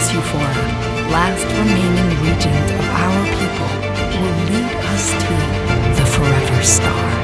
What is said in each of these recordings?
this Euphora, last remaining regent of our people, will lead us to the Forever Star.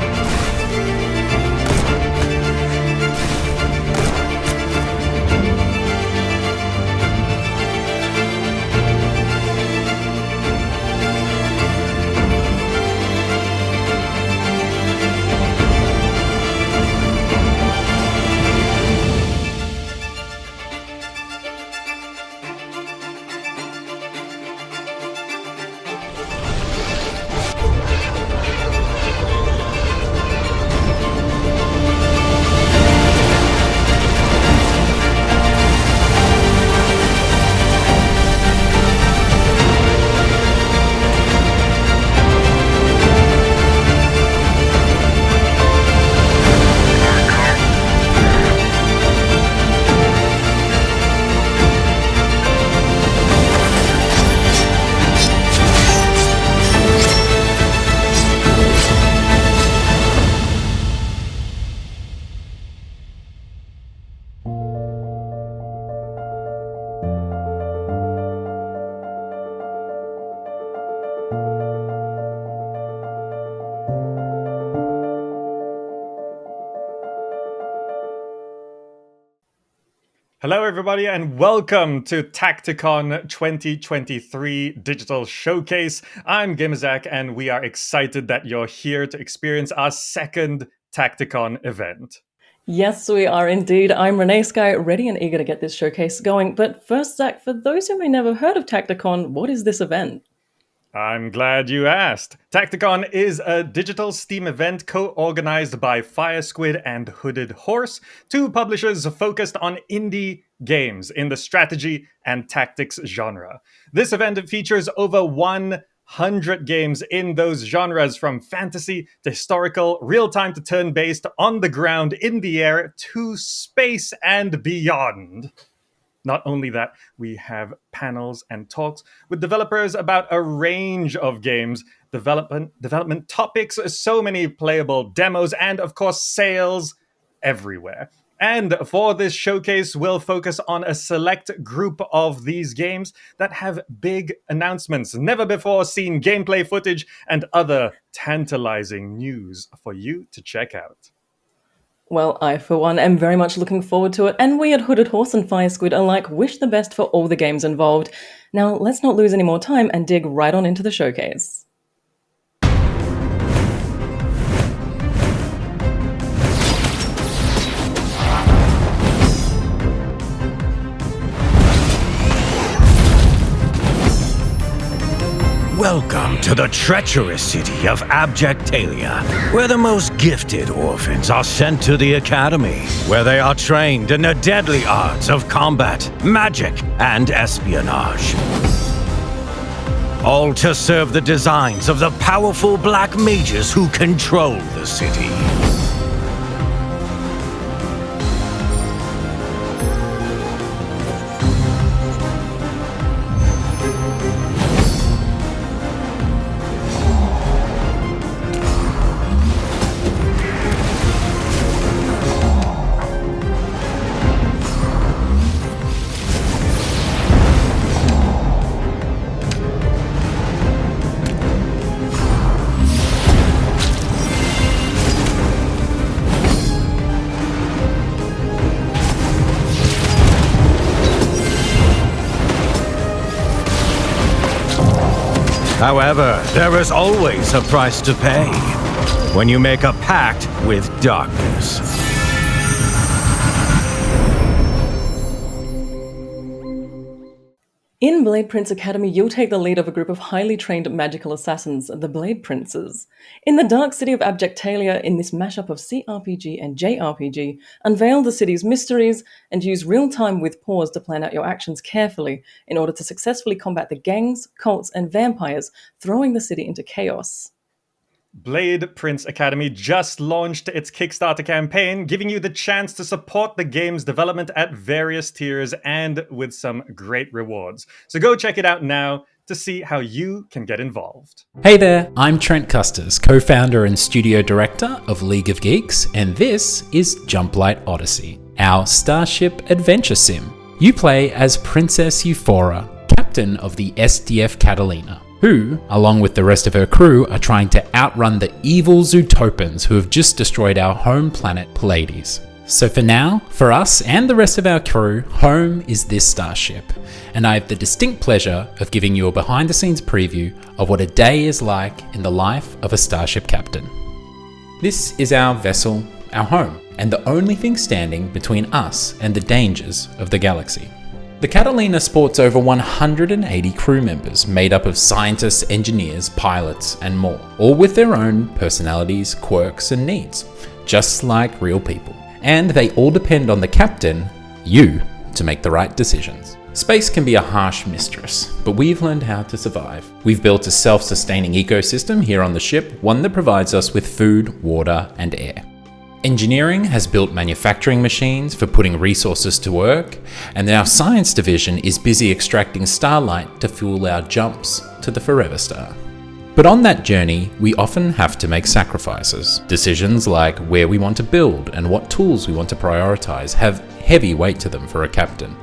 Hello everybody and welcome to Tacticon 2023 Digital Showcase. I'm GamerZakh and we are excited that you're here to experience our second Tacticon event. Yes, we are indeed. I'm ReneeSky, ready and eager to get this showcase going. But first, Zach, for those who may never heard of Tacticon, what is this event? I'm glad you asked. Tacticon is a digital Steam event co-organized by Fire Squid and Hooded Horse, two publishers focused on indie games in the strategy and tactics genre. This event features over 100 games in those genres, from fantasy to historical, real-time to turn-based, on the ground, in the air, to space and beyond. Not only that, we have panels and talks with developers about a range of games, development topics, so many playable demos, and of course, sales everywhere. And for this showcase, we'll focus on a select group of these games that have big announcements, never before seen gameplay footage, and other tantalizing news for you to check out. Well, I, for one, am very much looking forward to it, and we at Hooded Horse and Fire Squid alike wish the best for all the games involved. Now, let's not lose any more time and dig right on into the showcase. Welcome to the treacherous city of Abjectalia, where the most gifted orphans are sent to the academy, where they are trained in the deadly arts of combat, magic, and espionage. All to serve the designs of the powerful black mages who control the city. However, there is always a price to pay when you make a pact with darkness. In Blade Prince Academy, you'll take the lead of a group of highly trained magical assassins, the Blade Princes. In the dark city of Abjectalia, in this mashup of CRPG and JRPG, unveil the city's mysteries and use real-time with pause to plan out your actions carefully in order to successfully combat the gangs, cults, and vampires throwing the city into chaos. Blade Prince Academy just launched its Kickstarter campaign, giving you the chance to support the game's development at various tiers and with some great rewards. So go check it out now to see how you can get involved. Hey there, I'm Trent Custers, co-founder and studio director of League of Geeks, and this is Jumplight Odyssey, our Starship adventure sim. You play as Princess Euphora, captain of the SDF Catalina, who, along with the rest of her crew, are trying to outrun the evil Zootopans who have just destroyed our home planet Pleiades. So for now, for us and the rest of our crew, home is this starship, and I have the distinct pleasure of giving you a behind the scenes preview of what a day is like in the life of a starship captain. This is our vessel, our home, and the only thing standing between us and the dangers of the galaxy. The Catalina sports over 180 crew members made up of scientists, engineers, pilots, and more, all with their own personalities, quirks, and needs, just like real people. And they all depend on the captain, you, to make the right decisions. Space can be a harsh mistress, but we've learned how to survive. We've built a self-sustaining ecosystem here on the ship, one that provides us with food, water, and air. Engineering has built manufacturing machines for putting resources to work, and our science division is busy extracting starlight to fuel our jumps to the Forever Star. But on that journey, we often have to make sacrifices. Decisions like where we want to build and what tools we want to prioritize have heavy weight to them for a captain.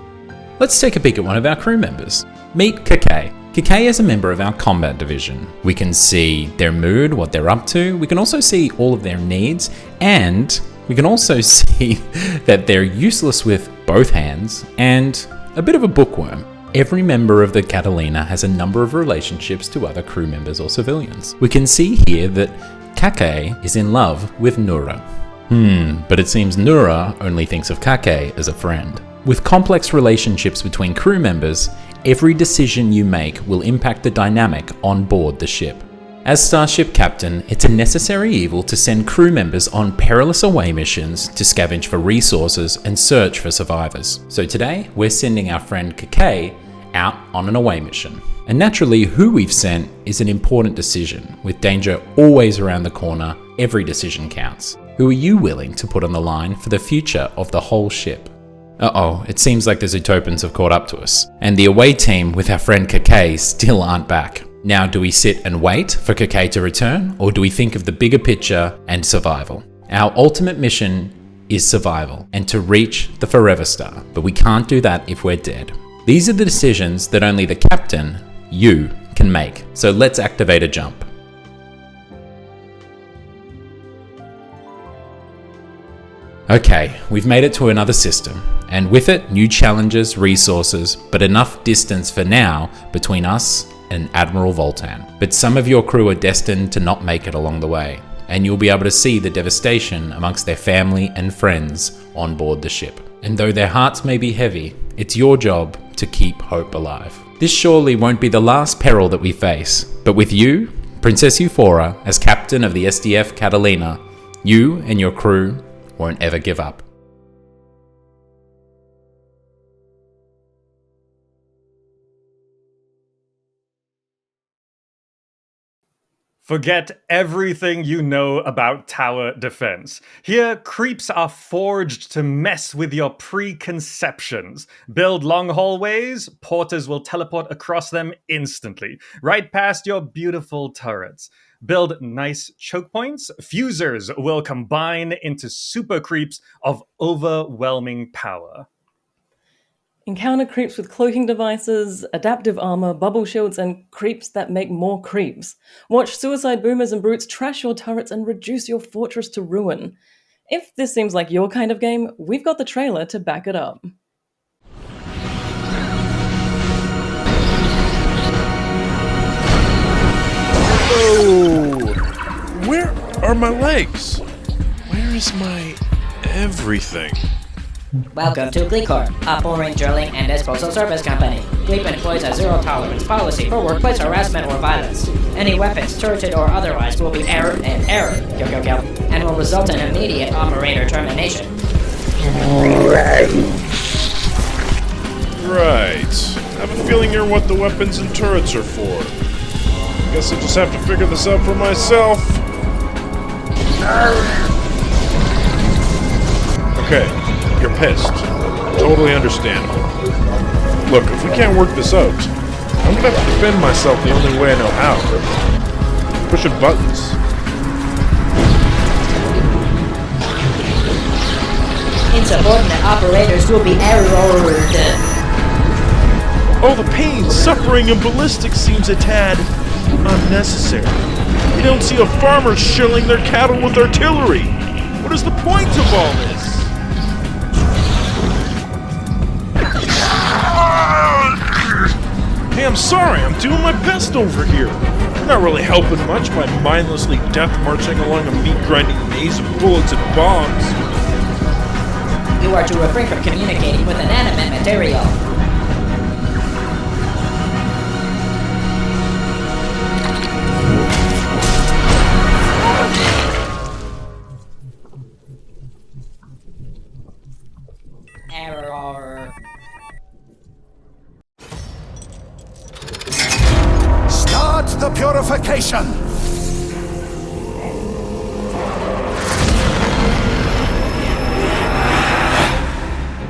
Let's take a peek at one of our crew members. Meet Kakei. Kakei is a member of our combat division. We can see their mood, what they're up to. We can also see all of their needs, and we can also see that they're useless with both hands and a bit of a bookworm. Every member of the Catalina has a number of relationships to other crew members or civilians. We can see here that Kakei is in love with Nura. But it seems Nura only thinks of Kakei as a friend. With complex relationships between crew members, every decision you make will impact the dynamic on board the ship. As Starship Captain, it's a necessary evil to send crew members on perilous away missions to scavenge for resources and search for survivors. So today, we're sending our friend Kakei out on an away mission. And naturally, who we've sent is an important decision. With danger always around the corner, every decision counts. Who are you willing to put on the line for the future of the whole ship? It seems like the Zootopans have caught up to us, and the away team with our friend Kakei still aren't back. Now, do we sit and wait for Kakei to return, or do we think of the bigger picture and survival? Our ultimate mission is survival, and to reach the Forever Star, but we can't do that if we're dead. These are the decisions that only the captain, you, can make, so let's activate a jump. Okay, we've made it to another system, and with it, new challenges, resources, but enough distance for now between us and Admiral Voltan. But some of your crew are destined to not make it along the way, and you'll be able to see the devastation amongst their family and friends on board the ship. And though their hearts may be heavy, it's your job to keep hope alive. This surely won't be the last peril that we face, but with you, Princess Euphora, as captain of the SDF Catalina, you and your crew won't ever give up. Forget everything you know about tower defense. Here, creeps are forged to mess with your preconceptions. Build long hallways, porters will teleport across them instantly, right past your beautiful turrets. Build nice choke points, fusers will combine into super creeps of overwhelming power. Encounter creeps with cloaking devices, adaptive armor, bubble shields, and creeps that make more creeps. Watch suicide boomers and brutes trash your turrets and reduce your fortress to ruin. If this seems like your kind of game, we've got the trailer to back it up. Oh, where are my legs? Where is my everything? Welcome to Gleecorp, a boring drilling and disposal service company. Gleep employs a zero-tolerance policy for workplace harassment or violence. Any weapons, turreted or otherwise, will be error and error, and will result in immediate operator termination. Right. I have a feeling you're what the weapons and turrets are for. Guess I just have to figure this out for myself. Okay, you're pissed. Totally understandable. Look, if we can't work this out, I'm gonna have to defend myself the only way I know how. Pushing buttons. Insubordinate operators will be errored. All the pain, suffering, and ballistics seems a tad unnecessary. You don't see a farmer shelling their cattle with artillery. What is the point of all this? Hey, I'm sorry, I'm doing my best over here. You're not really helping much by mindlessly death marching along a meat-grinding maze of bullets and bombs. You are to refrain from communicating with inanimate material. Error. Start the purification!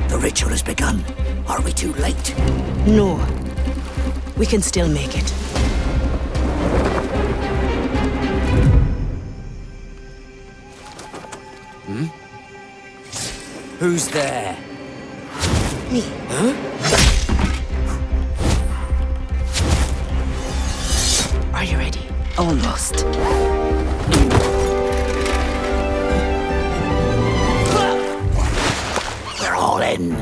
The ritual has begun. Are we too late? No. We can still make it. Who's there? Me. Huh? Are you ready? Almost. We're all in.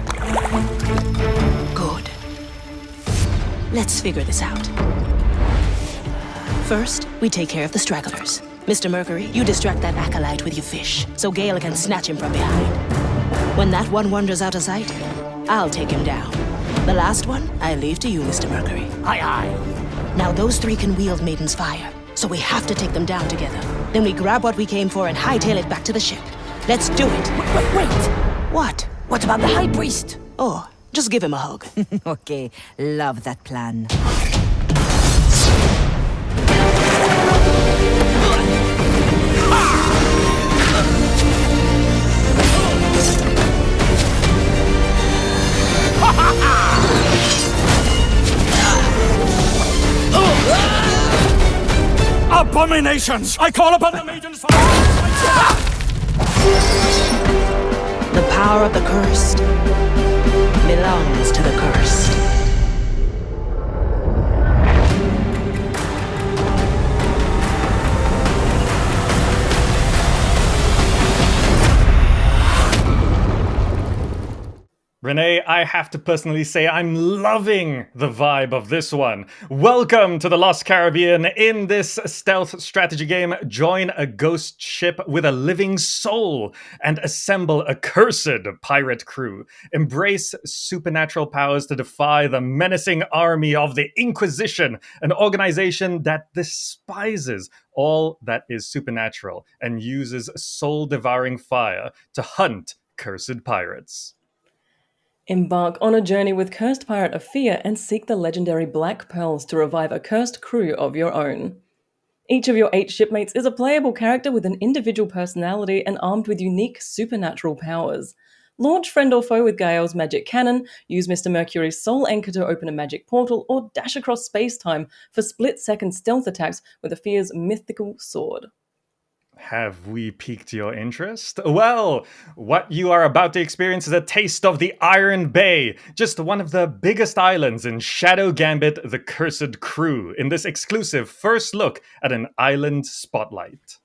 Good. Let's figure this out. First, we take care of the stragglers. Mr. Mercury, you distract that acolyte with your fish, so Gale can snatch him from behind. When that one wanders out of sight, I'll take him down. The last one, I leave to you, Mr. Mercury. Aye, aye. Now those three can wield Maiden's Fire, so we have to take them down together. Then we grab what we came for and hightail it back to the ship. Let's do it. Wait! What? What about the High Priest? Oh, just give him a hug. Okay, love that plan. Abominations! I call upon the Maiden's Fire! The power of the cursed belongs to the cursed. Renee, I have to personally say I'm loving the vibe of this one. Welcome to the Lost Caribbean. In this stealth strategy game, join a ghost ship with a living soul and assemble a cursed pirate crew. Embrace supernatural powers to defy the menacing army of the Inquisition, an organization that despises all that is supernatural and uses soul-devouring fire to hunt cursed pirates. Embark on a journey with Cursed Pirate Afia and seek the legendary Black Pearls to revive a cursed crew of your own. Each of your 8 shipmates is a playable character with an individual personality and armed with unique supernatural powers. Launch friend or foe with Gael's magic cannon, use Mr. Mercury's soul anchor to open a magic portal, or dash across space-time for split-second stealth attacks with Afia's mythical sword. Have we piqued your interest? Well, what you are about to experience is a taste of the Iron Bay, just one of the biggest islands in Shadow Gambit, the Cursed Crew, in this exclusive first look at an island spotlight.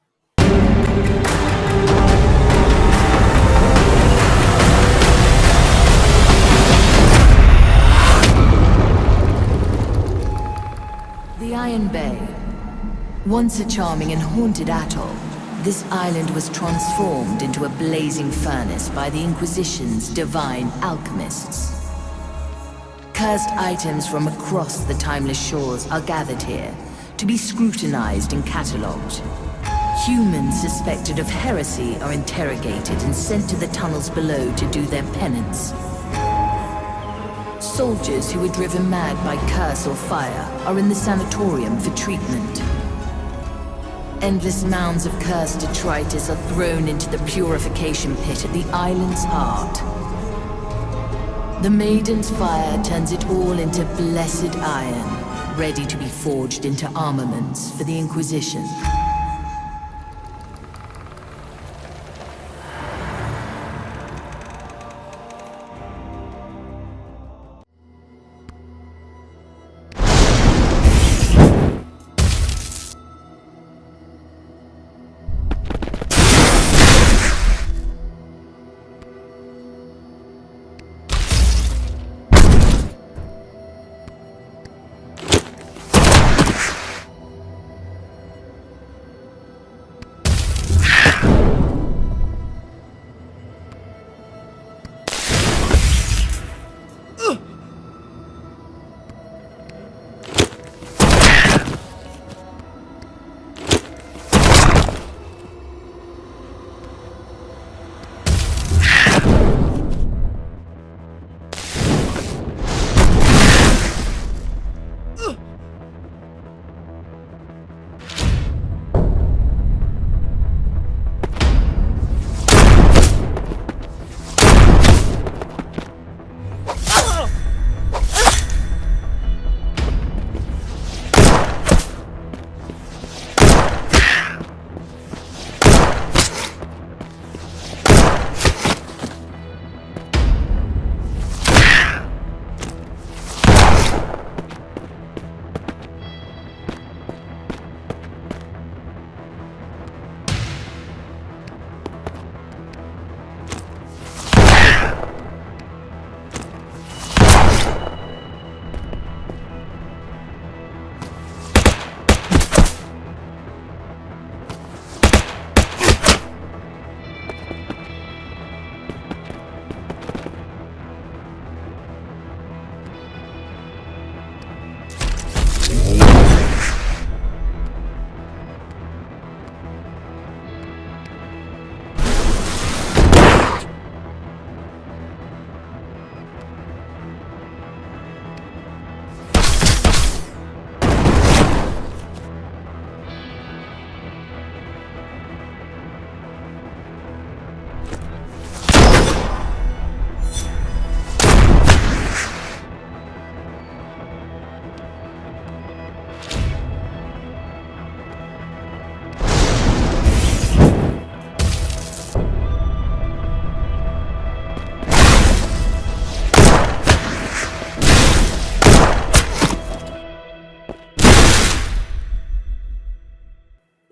The Iron Bay. Once a charming and haunted atoll, this island was transformed into a blazing furnace by the Inquisition's divine alchemists. Cursed items from across the timeless shores are gathered here to be scrutinized and catalogued. Humans suspected of heresy are interrogated and sent to the tunnels below to do their penance. Soldiers who were driven mad by curse or fire are in the sanatorium for treatment. Endless mounds of cursed detritus are thrown into the purification pit at the island's heart. The Maiden's Fire turns it all into blessed iron, ready to be forged into armaments for the Inquisition.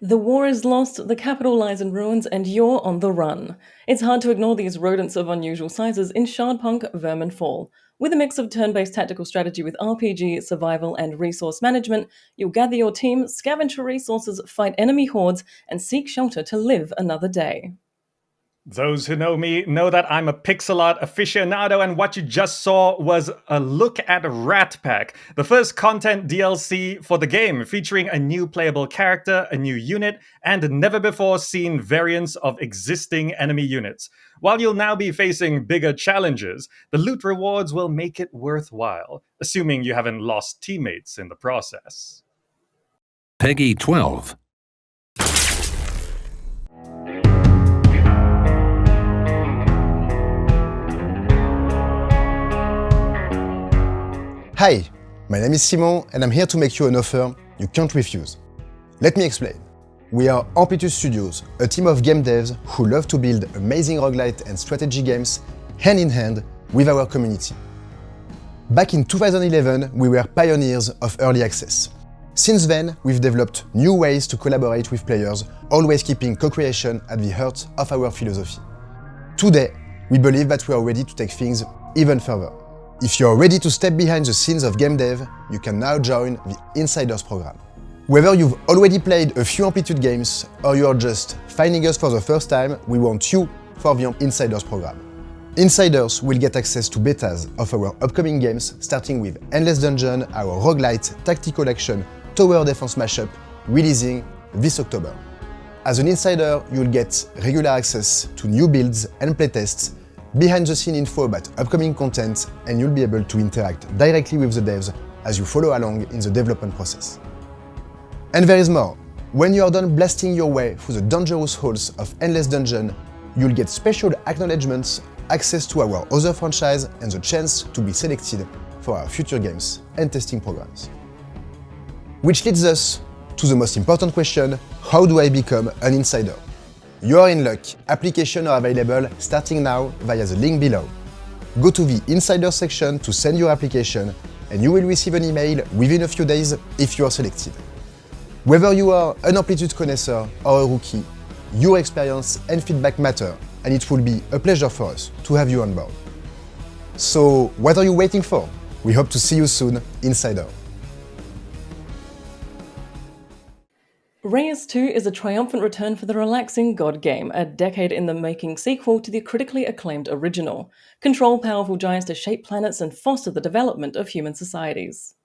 The war is lost, the capital lies in ruins, and you're on the run. It's hard to ignore these rodents of unusual sizes in Shardpunk Verminfall. With a mix of turn-based tactical strategy with RPG, survival, and resource management, you'll gather your team, scavenge for resources, fight enemy hordes, and seek shelter to live another day. Those who know me know that I'm a pixel art aficionado, and what you just saw was a look at Rat Pack, the first content DLC for the game, featuring a new playable character, a new unit, and never-before-seen variants of existing enemy units. While you'll now be facing bigger challenges, the loot rewards will make it worthwhile, assuming you haven't lost teammates in the process. Peggy 12. Hi, my name is Simon and I'm here to make you an offer you can't refuse. Let me explain. We are Amplitude Studios, a team of game devs who love to build amazing roguelite and strategy games hand in hand with our community. Back in 2011, we were pioneers of early access. Since then, we've developed new ways to collaborate with players, always keeping co-creation at the heart of our philosophy. Today, we believe that we are ready to take things even further. If you're ready to step behind the scenes of game dev, you can now join the Insiders program. Whether you've already played a few Amplitude games or you're just finding us for the first time, we want you for the Insiders program. Insiders will get access to betas of our upcoming games, starting with Endless Dungeon, our roguelite tactical action tower defense mashup, releasing this October. As an insider, you'll get regular access to new builds and playtests, behind-the-scene info about upcoming content, and you'll be able to interact directly with the devs as you follow along in the development process. And there is more. When you are done blasting your way through the dangerous halls of Endless Dungeon, you'll get special acknowledgements, access to our other franchise, and the chance to be selected for our future games and testing programs. Which leads us to the most important question: how do I become an insider? You are in luck. Applications are available starting now via the link below. Go to the Insider section to send your application, and you will receive an email within a few days if you are selected. Whether you are an Amplitude connoisseur or a rookie, your experience and feedback matter, and it will be a pleasure for us to have you on board. So, what are you waiting for? We hope to see you soon, Insider. Reus 2 is a triumphant return for the relaxing God game, a decade-in-the-making sequel to the critically acclaimed original. Control powerful giants to shape planets and foster the development of human societies.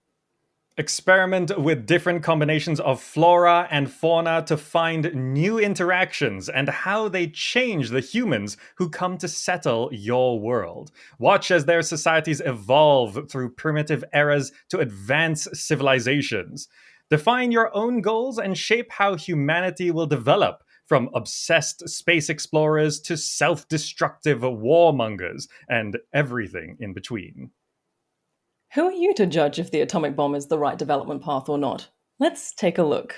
Experiment with different combinations of flora and fauna to find new interactions and how they change the humans who come to settle your world. Watch as their societies evolve through primitive eras to advanced civilizations. Define your own goals and shape how humanity will develop, from obsessed space explorers to self-destructive warmongers and everything in between. Who are you to judge if the atomic bomb is the right development path or not? Let's take a look.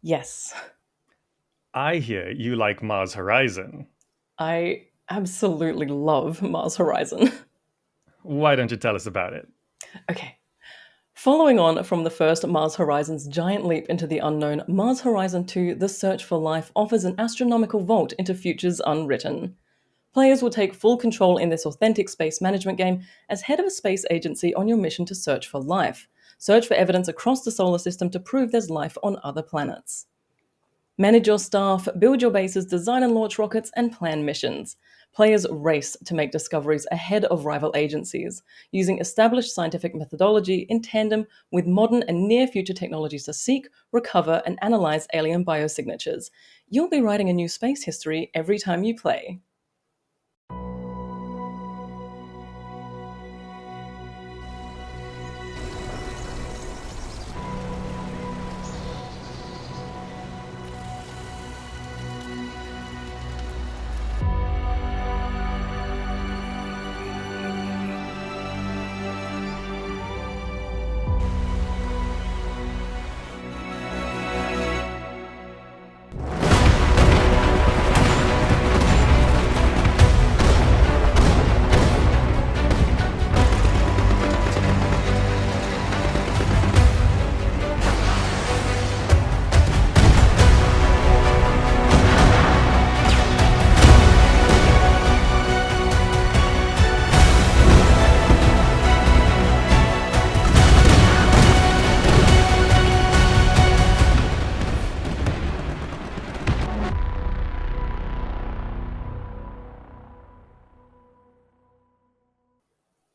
Yes. I hear you like Mars Horizon. I absolutely love Mars Horizon. Why don't you tell us about it? Okay. Following on from the first Mars Horizon's giant leap into the unknown, Mars Horizon 2: The Search for Life offers an astronomical vault into futures unwritten. Players will take full control in this authentic space management game as head of a space agency on your mission to search for life. Search for evidence across the solar system to prove there's life on other planets. Manage your staff, build your bases, design and launch rockets, and plan missions. Players race to make discoveries ahead of rival agencies, using established scientific methodology in tandem with modern and near-future technologies to seek, recover, and analyze alien biosignatures. You'll be writing a new space history every time you play.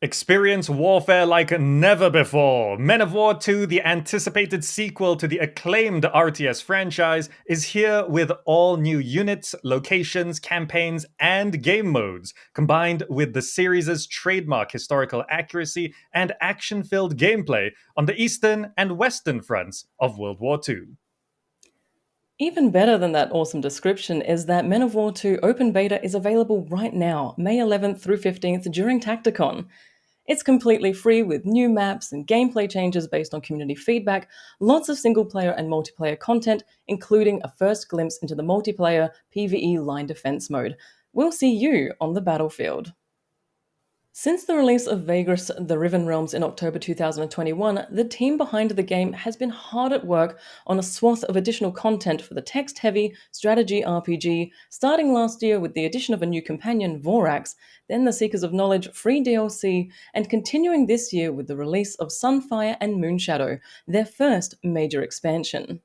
Experience warfare like never before. Men of War 2, the anticipated sequel to the acclaimed RTS franchise, is here with all new units, locations, campaigns, and game modes, combined with the series' trademark historical accuracy and action-filled gameplay on the eastern and western fronts of World War II. Even better than that awesome description is that Men of War 2 Open Beta is available right now, May 11th through 15th during Tacticon. It's completely free with new maps and gameplay changes based on community feedback, lots of single-player and multiplayer content, including a first glimpse into the multiplayer PvE line defense mode. We'll see you on the battlefield. Since the release of Vagrus, the Riven realms in October 2021, the team behind the game has been hard at work on a swath of additional content for the text-heavy strategy RPG, starting last year with the addition of a new companion, Vorax, then the Seekers of Knowledge free DLC, and continuing this year with the release of Sunfire and Moonshadow, their first major expansion.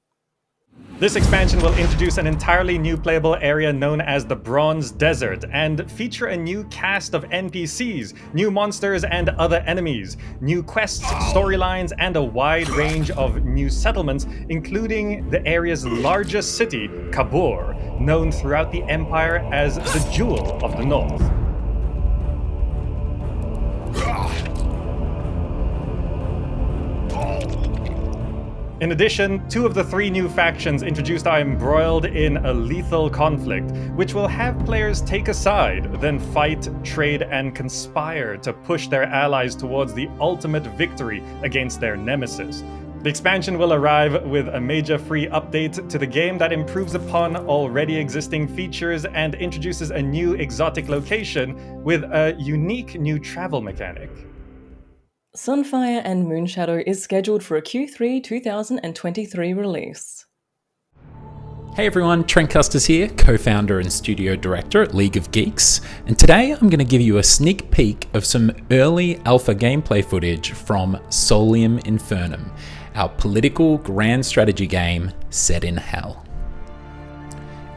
This expansion will introduce an entirely new playable area known as the Bronze Desert and feature a new cast of NPCs, new monsters and other enemies, new quests, storylines, and a wide range of new settlements, including the area's largest city, Kabul, known throughout the Empire as the Jewel of the North. In addition, 2 of the 3 new factions introduced are embroiled in a lethal conflict, which will have players take a side, then fight, trade, and conspire to push their allies towards the ultimate victory against their nemesis. The expansion will arrive with a major free update to the game that improves upon already existing features and introduces a new exotic location with a unique new travel mechanic. Sunfire and Moonshadow is scheduled for a Q3 2023 release. Hey everyone, Trent Custis here, co-founder and studio director at League of Geeks, and today I'm going to give you a sneak peek of some early alpha gameplay footage from Solium Infernum, our political grand strategy game set in hell.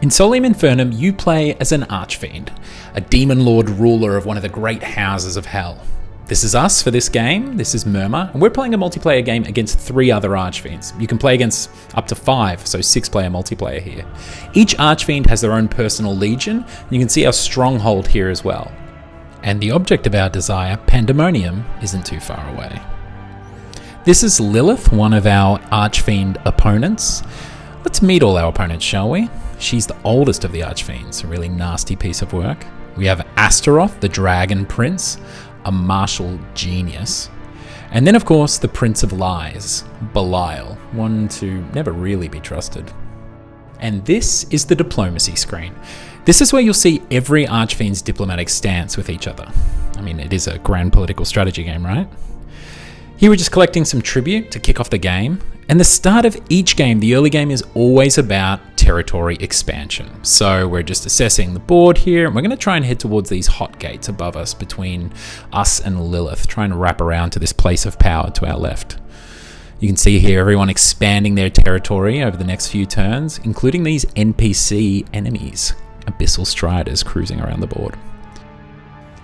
In Solium Infernum, you play as an Archfiend, a demon lord ruler of one of the great houses of hell. This is us for this game, this is Murmur, and we're playing a multiplayer game against 3 other Archfiends. You can play against up to 5, so 6-player multiplayer here. Each Archfiend has their own personal legion, and you can see our stronghold here as well. And the object of our desire, Pandemonium, isn't too far away. This is Lilith, one of our Archfiend opponents. Let's meet all our opponents, shall we? She's the oldest of the Archfiends, a really nasty piece of work. We have Astaroth, the Dragon Prince, a martial genius. And then of course the Prince of Lies, Belial, one to never really be trusted. And this is the diplomacy screen. This is where you'll see every Archfiend's diplomatic stance with each other. I mean, it is a grand political strategy game, right? Here we're just collecting some tribute to kick off the game. And the start of each game, the early game, is always about territory expansion. So we're just assessing the board here, and we're going to try and head towards these hot gates above us between us and Lilith, trying to wrap around to this place of power to our left. You can see here everyone expanding their territory over the next few turns, including these NPC enemies, Abyssal Striders cruising around the board.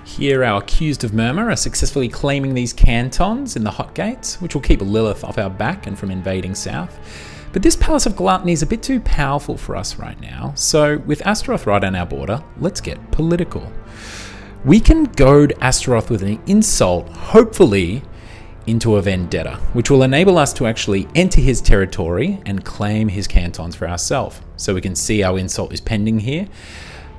Here our accused of murmur are successfully claiming these cantons in the hot gates, which will keep Lilith off our back and from invading south. But this Palace of Gluttony is a bit too powerful for us right now, so with Astaroth right on our border, let's get political. We can goad Astaroth with an insult, hopefully, into a vendetta, which will enable us to actually enter his territory and claim his cantons for ourselves. So we can see our insult is pending here.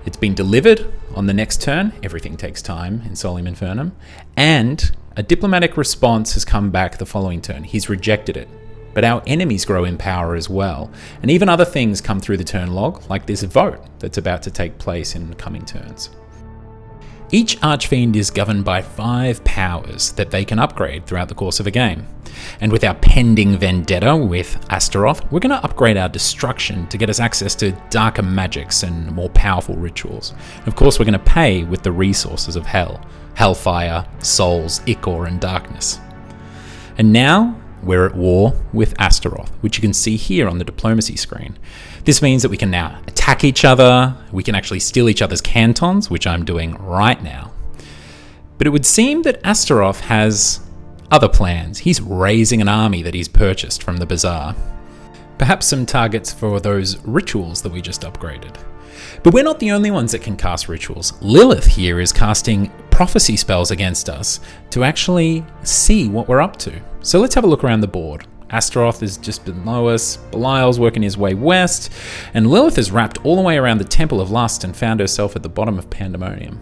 It's been delivered on the next turn. Everything takes time in Solium Infernum. And a diplomatic response has come back the following turn. He's rejected it. But our enemies grow in power as well. And even other things come through the turn log, like this vote that's about to take place in coming turns. Each Archfiend is governed by 5 powers that they can upgrade throughout the course of a game. And with our pending vendetta with Astaroth, we're going to upgrade our destruction to get us access to darker magics and more powerful rituals. And of course, we're going to pay with the resources of Hell, Hellfire, Souls, Ichor, and Darkness. And now we're at war with Astaroth, which you can see here on the diplomacy screen. This means that we can now attack each other, we can actually steal each other's cantons, which I'm doing right now. But it would seem that Astaroth has other plans. He's raising an army that he's purchased from the bazaar. Perhaps some targets for those rituals that we just upgraded. But we're not the only ones that can cast rituals. Lilith here is casting prophecy spells against us to actually see what we're up to. So let's have a look around the board. Astaroth is just below us, Belial's working his way west, and Lilith is wrapped all the way around the Temple of Lust and found herself at the bottom of Pandemonium.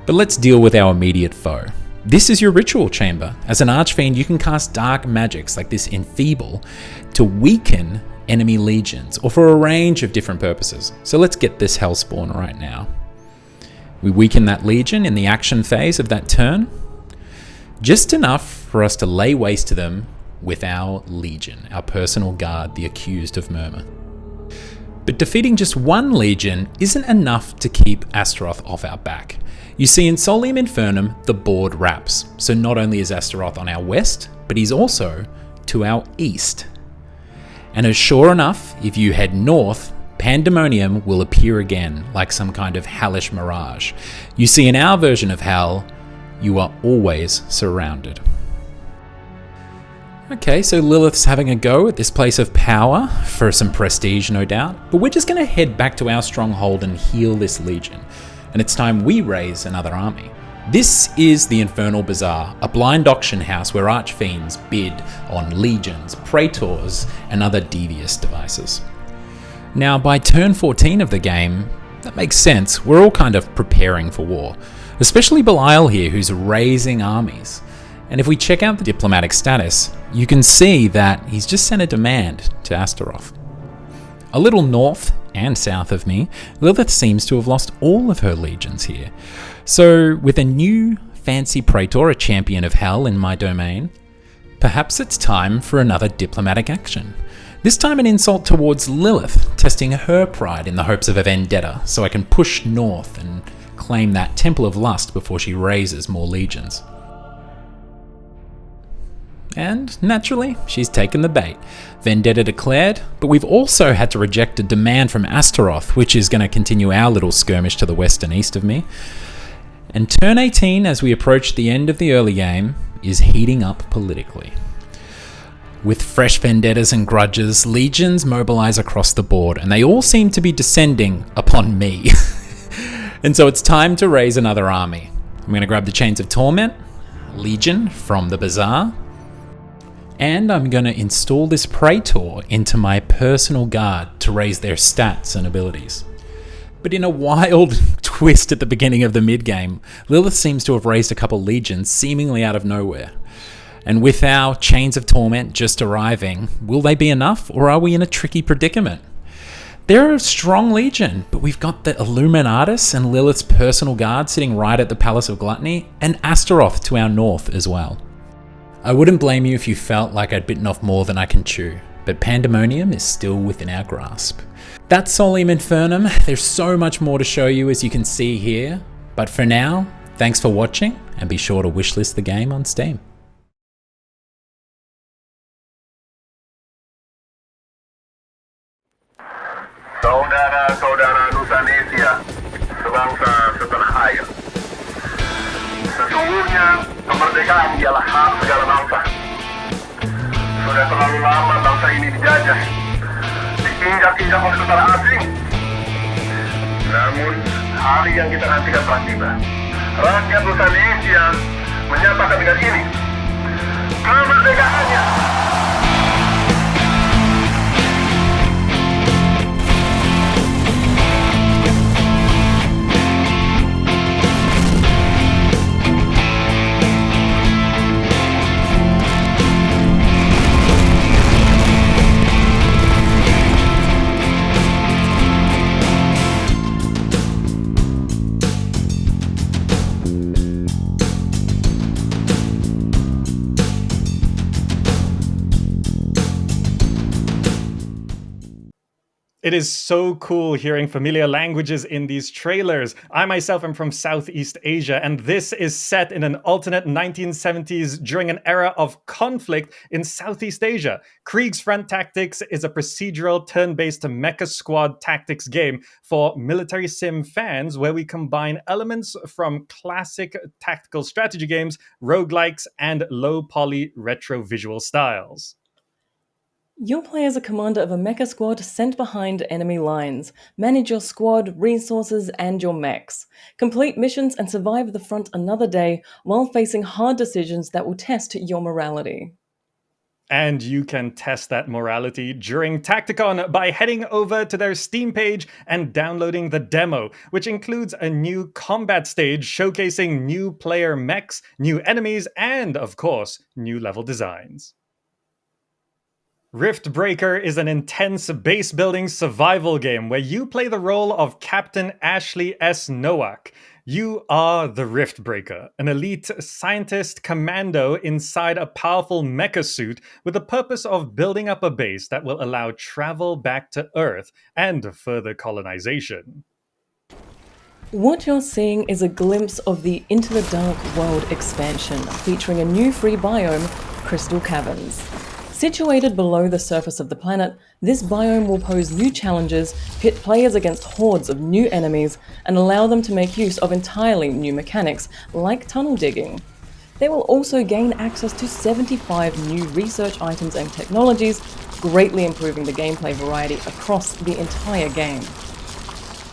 But let's deal with our immediate foe. This is your ritual chamber. As an Archfiend, you can cast dark magics like this Enfeeble to weaken enemy legions, or for a range of different purposes. So let's get this Hellspawn right now. We weaken that legion in the action phase of that turn, just enough for us to lay waste to them with our legion, our personal guard, the accused of murmur. But defeating just one legion isn't enough to keep Astaroth off our back. You see, in Solium Infernum, the board wraps. So not only is Astaroth on our west, but he's also to our east. And as sure enough, if you head north, Pandemonium will appear again, like some kind of hellish mirage. You see, in our version of hell, you are always surrounded. Okay, so Lilith's having a go at this place of power for some prestige, no doubt, but we're just going to head back to our stronghold and heal this legion. And it's time we raise another army. This is the Infernal Bazaar, a blind auction house where Archfiends bid on legions, praetors, and other devious devices. Now, by turn 14 of the game, that makes sense. We're all kind of preparing for war, especially Belial here, who's raising armies. And if we check out the diplomatic status, you can see that he's just sent a demand to Astaroth. A little north and south of me, Lilith seems to have lost all of her legions here. So with a new fancy praetor, a champion of hell in my domain, perhaps it's time for another diplomatic action. This time an insult towards Lilith, testing her pride in the hopes of a vendetta, so I can push north and claim that Temple of Lust before she raises more legions. And naturally, she's taken the bait. Vendetta declared, but we've also had to reject a demand from Astaroth, which is going to continue our little skirmish to the west and east of me. And turn 18, as we approach the end of the early game, is heating up politically. With fresh vendettas and grudges, legions mobilize across the board, and they all seem to be descending upon me. And so it's time to raise another army. I'm going to grab the Chains of Torment, Legion from the Bazaar, and I'm going to install this Praetor into my personal guard to raise their stats and abilities. But in a wild twist at the beginning of the mid-game, Lilith seems to have raised a couple legions seemingly out of nowhere. And with our Chains of Torment just arriving, will they be enough, or are we in a tricky predicament? They're a strong legion, but we've got the Illuminatus and Lilith's personal guard sitting right at the Palace of Gluttony, and Astaroth to our north as well. I wouldn't blame you if you felt like I'd bitten off more than I can chew, but Pandemonium is still within our grasp. That's Solium Infernum. There's so much more to show you, as you can see here, but for now, thanks for watching, and be sure to wishlist the game on Steam. Saudara-saudara Nusanesia, sebangsa setanah air. Sesungguhnya, kemerdekaan ialah hak segala bangsa. Sudah terlalu lama bangsa ini dijajah, diinjak-injak oleh tentara asing. Namun, hari yang kita nantikan telah tiba. Rakyat Nusanesia menyatakan dengan ini, kemerdekaannya. It is so cool hearing familiar languages in these trailers. I myself am from Southeast Asia, and this is set in an alternate 1970s during an era of conflict in Southeast Asia. Kriegsfront Tactics is a procedural turn-based mecha squad tactics game for military sim fans, where we combine elements from classic tactical strategy games, roguelikes, and low-poly retro visual styles. You'll play as a commander of a mecha squad sent behind enemy lines. Manage your squad, resources, and your mechs. Complete missions and survive the front another day while facing hard decisions that will test your morality. And you can test that morality during Tacticon by heading over to their Steam page and downloading the demo, which includes a new combat stage showcasing new player mechs, new enemies, and, of course, new level designs. Riftbreaker is an intense base-building survival game where you play the role of Captain Ashley S. Nowak. You are the Riftbreaker, an elite scientist commando inside a powerful mecha suit with the purpose of building up a base that will allow travel back to Earth and further colonization. What you're seeing is a glimpse of the Into the Dark World expansion, featuring a new free biome, Crystal Caverns. Situated below the surface of the planet, this biome will pose new challenges, pit players against hordes of new enemies, and allow them to make use of entirely new mechanics, like tunnel digging. They will also gain access to 75 new research items and technologies, greatly improving the gameplay variety across the entire game.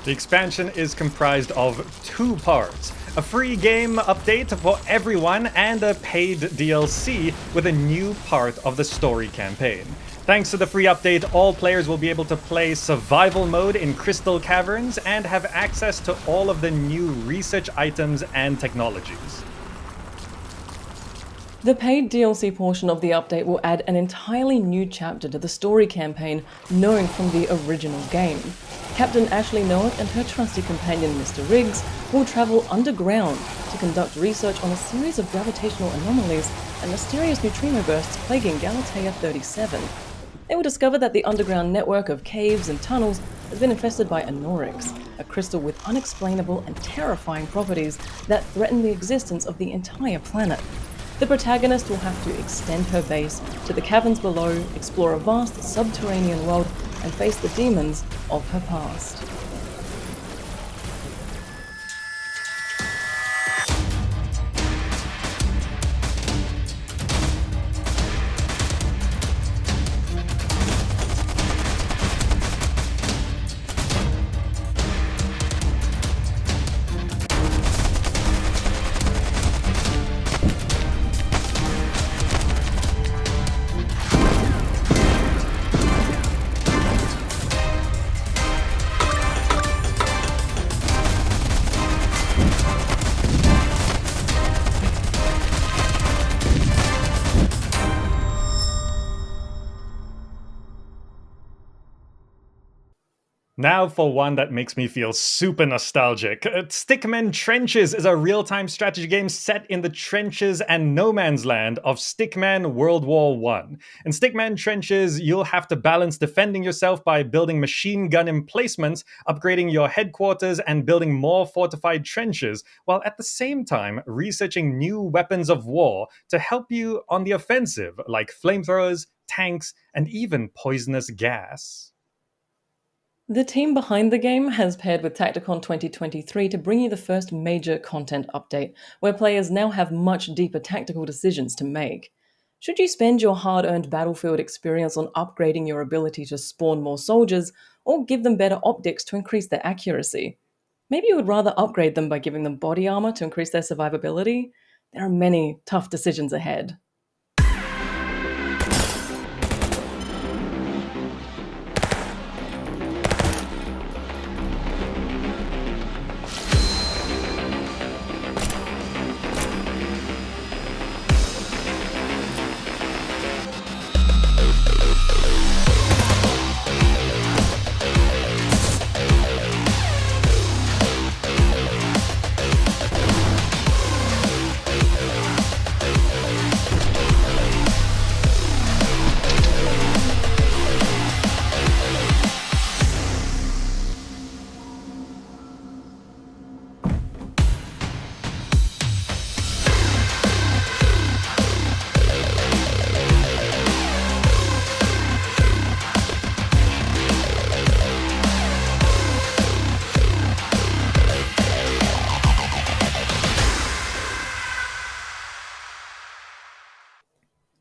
The expansion is comprised of 2 parts. A free game update for everyone and a paid DLC with a new part of the story campaign. Thanks to the free update, all players will be able to play survival mode in Crystal Caverns and have access to all of the new research items and technologies. The paid DLC portion of the update will add an entirely new chapter to the story campaign known from the original game. Captain Ashley Nowak and her trusty companion Mr. Riggs will travel underground to conduct research on a series of gravitational anomalies and mysterious neutrino bursts plaguing Galatea 37. They will discover that the underground network of caves and tunnels has been infested by Anorix, a crystal with unexplainable and terrifying properties that threaten the existence of the entire planet. The protagonist will have to extend her base to the caverns below, explore a vast subterranean world, and face the demons of her past. Now for one that makes me feel super nostalgic. Stickman Trenches is a real-time strategy game set in the trenches and no man's land of Stickman World War I. In Stickman Trenches, you'll have to balance defending yourself by building machine gun emplacements, upgrading your headquarters, and building more fortified trenches, while at the same time researching new weapons of war to help you on the offensive, like flamethrowers, tanks, and even poisonous gas. The team behind the game has paired with Tacticon 2023 to bring you the first major content update, where players now have much deeper tactical decisions to make. Should you spend your hard-earned battlefield experience on upgrading your ability to spawn more soldiers, or give them better optics to increase their accuracy? Maybe you would rather upgrade them by giving them body armor to increase their survivability? There are many tough decisions ahead.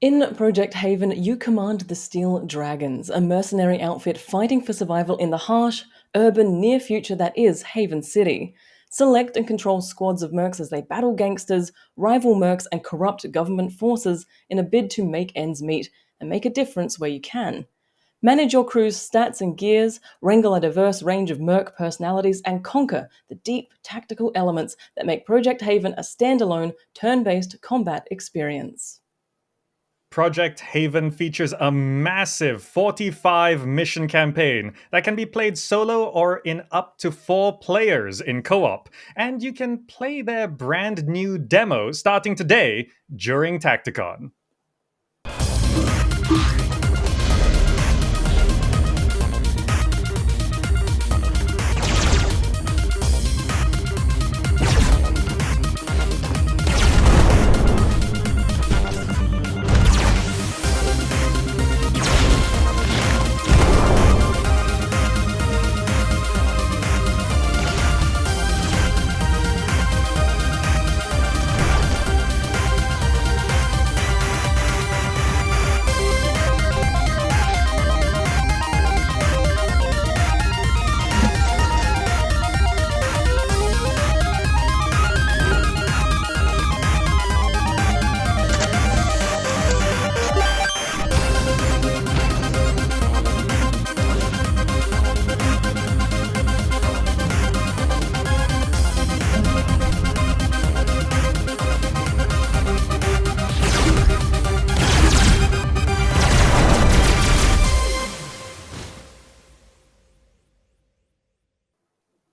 In Project Haven, you command the Steel Dragons, a mercenary outfit fighting for survival in the harsh, urban, near future that is Haven City. Select and control squads of mercs as they battle gangsters, rival mercs, and corrupt government forces in a bid to make ends meet and make a difference where you can. Manage your crew's stats and gears, wrangle a diverse range of merc personalities, and conquer the deep tactical elements that make Project Haven a standalone, turn-based combat experience. Project Haven features a massive 45 mission campaign that can be played solo or in up to 4 players in co-op, and you can play their brand new demo starting today during Tacticon.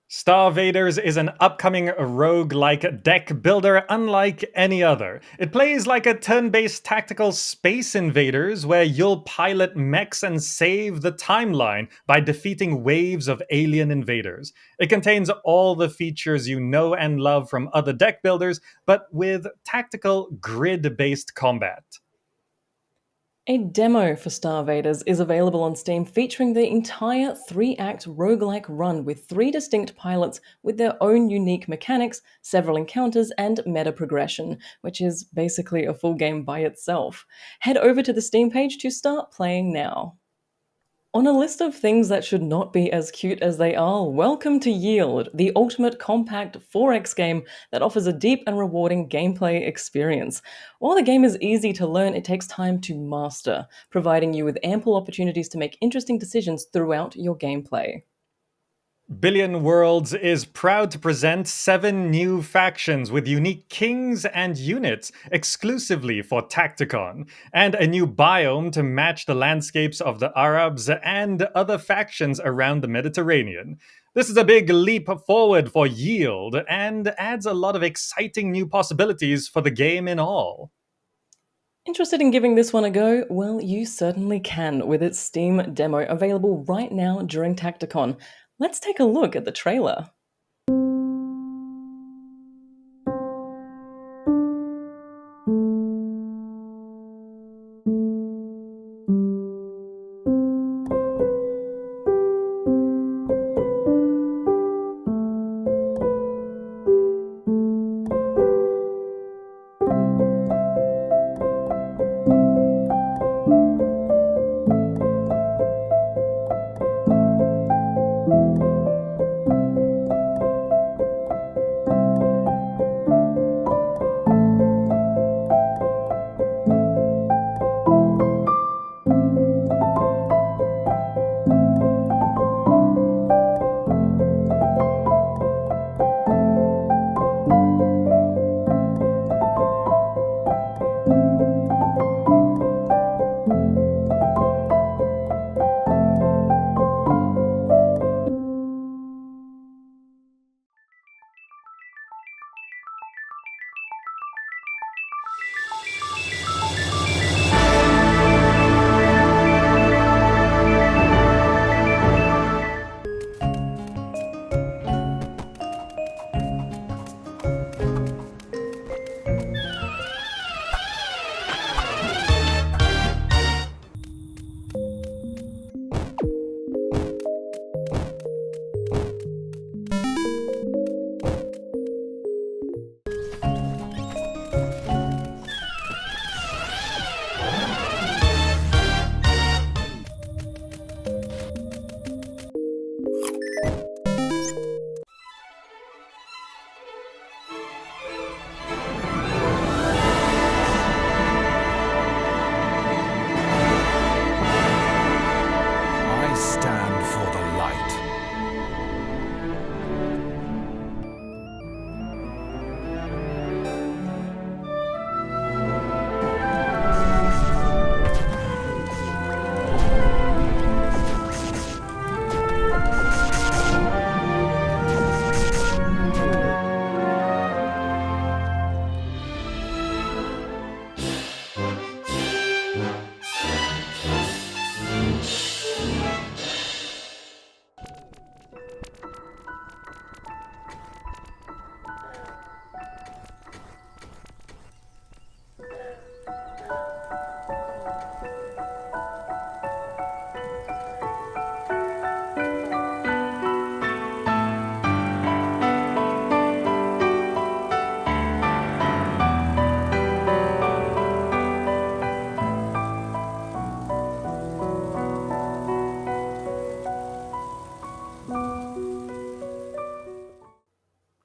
Starvaders is an upcoming rogue-like deck builder unlike any other. It plays like a turn-based tactical Space Invaders where you'll pilot mechs and save the timeline by defeating waves of alien invaders. It contains all the features you know and love from other deck builders, but with tactical grid-based combat. A demo for Starvaders is available on Steam featuring the entire 3-act roguelike run with 3 distinct pilots with their own unique mechanics, several encounters, and meta progression, which is basically a full game by itself. Head over to the Steam page to start playing now. On a list of things that should not be as cute as they are, welcome to Yield, the ultimate compact 4X game that offers a deep and rewarding gameplay experience. While the game is easy to learn, it takes time to master, providing you with ample opportunities to make interesting decisions throughout your gameplay. Billion Worlds is proud to present 7 new factions with unique kings and units exclusively for Tacticon, and a new biome to match the landscapes of the Arabs and other factions around the Mediterranean. This is a big leap forward for Yield and adds a lot of exciting new possibilities for the game in all. Interested in giving this one a go? Well, you certainly can with its Steam demo available right now during Tacticon. Let's take a look at the trailer.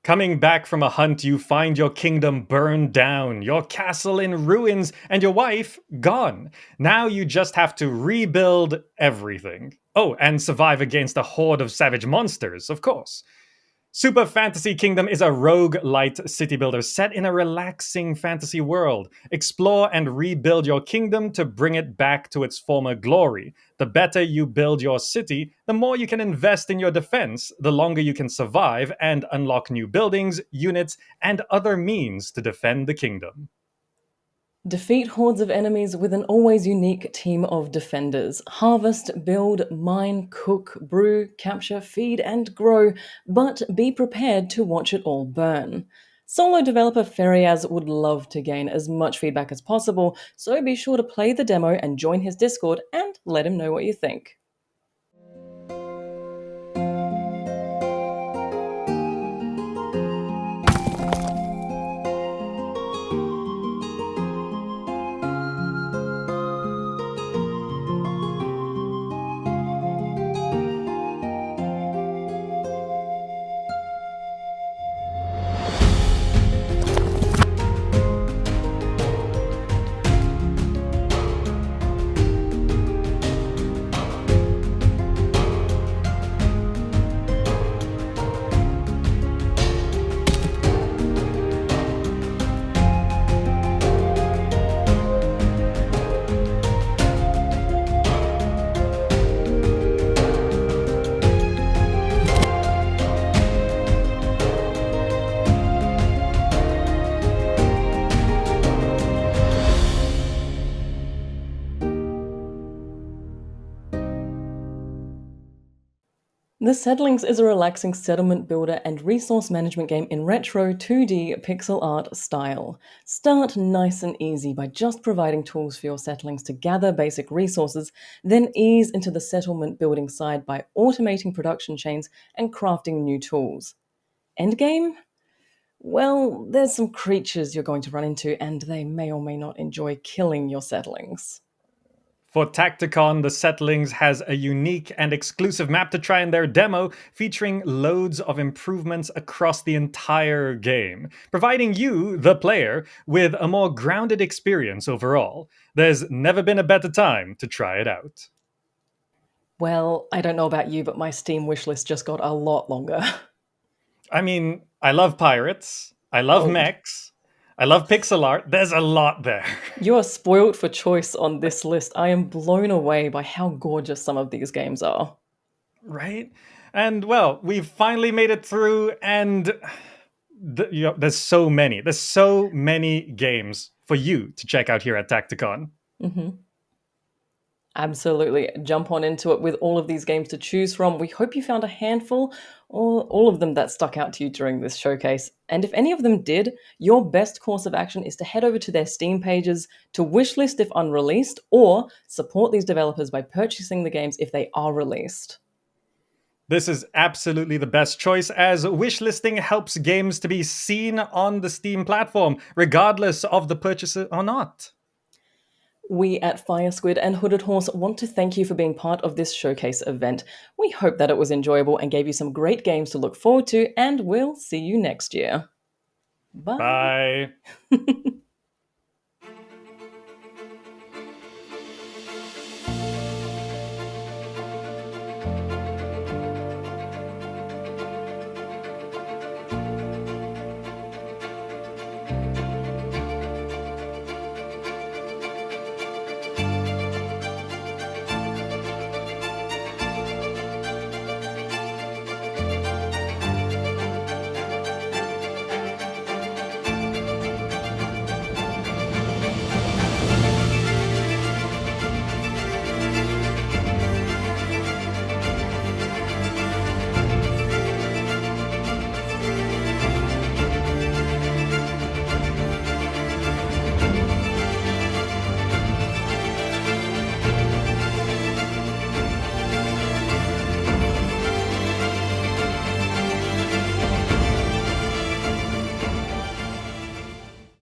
Coming back from a hunt, you find your kingdom burned down, your castle in ruins, and your wife gone. Now you just have to rebuild everything. Oh, and survive against a horde of savage monsters, of course. Super Fantasy Kingdom is a roguelite city builder set in a relaxing fantasy world. Explore and rebuild your kingdom to bring it back to its former glory. The better you build your city, the more you can invest in your defense, the longer you can survive and unlock new buildings, units, and other means to defend the kingdom. Defeat hordes of enemies with an always unique team of defenders. Harvest, build, mine, cook, brew, capture, feed, and grow, but be prepared to watch it all burn. Solo developer Feriaz would love to gain as much feedback as possible, so be sure to play the demo and join his Discord and let him know what you think. The Settlings is a relaxing settlement builder and resource management game in retro 2D pixel art style. Start nice and easy by just providing tools for your settlings to gather basic resources, then ease into the settlement building side by automating production chains and crafting new tools. Endgame? Well, there's some creatures you're going to run into, and they may or may not enjoy killing your settlings. For Tacticon, the Settlings has a unique and exclusive map to try in their demo, featuring loads of improvements across the entire game, providing you, the player, with a more grounded experience overall. There's never been a better time to try it out. Well, I don't know about you, but my Steam wishlist just got a lot longer. I mean, I love pirates, I love mechs, I love pixel art. There's a lot there. You are spoiled for choice on this list. I am blown away by how gorgeous some of these games are. Right? And, well, we've finally made it through, and there's so many. There's so many games for you to check out here at Tacticon. Mm-hmm. Absolutely. Jump on into it with all of these games to choose from. We hope you found a handful or all of them that stuck out to you during this showcase. And if any of them did, your best course of action is to head over to their Steam pages to wishlist if unreleased, or support these developers by purchasing the games if they are released. This is absolutely the best choice, as wishlisting helps games to be seen on the Steam platform, regardless of the purchaser or not. We at Fire Squid and Hooded Horse want to thank you for being part of this showcase event. We hope that it was enjoyable and gave you some great games to look forward to, and we'll see you next year. Bye. Bye.